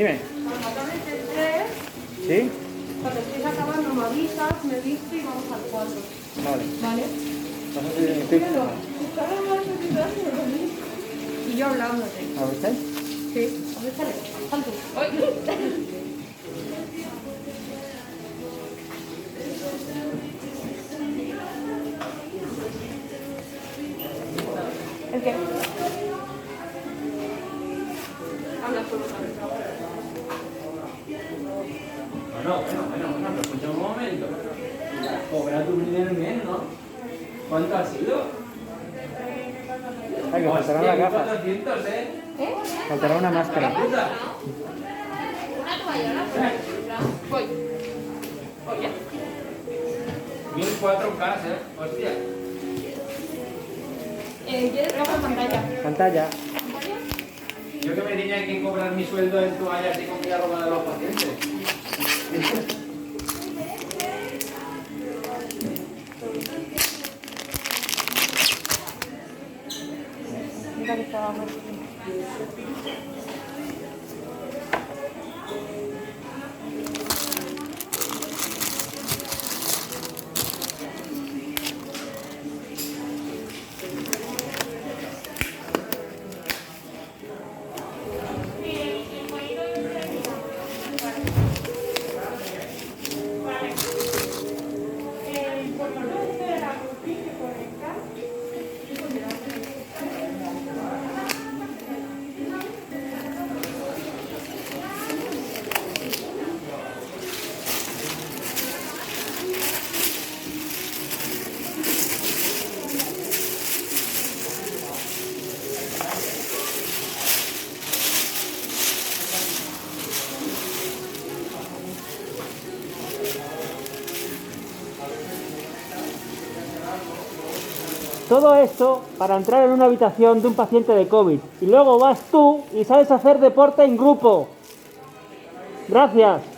Dime. Cuando acabes el 3, ¿Sí? cuando estés acabando me avisas, me dices y vamos al 4. Vale. ¿Vale? Y yo hablándote. ¿A usted? Sí. A ver, sale. Sal tú. ¡Ay! ¿El qué? Habla solo otra vez. Bueno, pero escucha un momento. Cobra tu dinero bien, ¿no? ¿Cuánto ha sido? Ay, que faltarán las gafas. 400, ¿eh? ¿Eh? Faltará una máscara. Puta. Una toalla, una toalla. Voy. Voy ya. 1004K, ¿eh? Hostia. ¿Quieres bajar pantalla? Pantalla. Yo que me tenía que cobrar mi sueldo en toallas y comida robada a los pacientes. Mira que estaba muy Todo esto para entrar en una habitación de un paciente de COVID. Y luego vas tú y sabes hacer deporte en grupo. Gracias.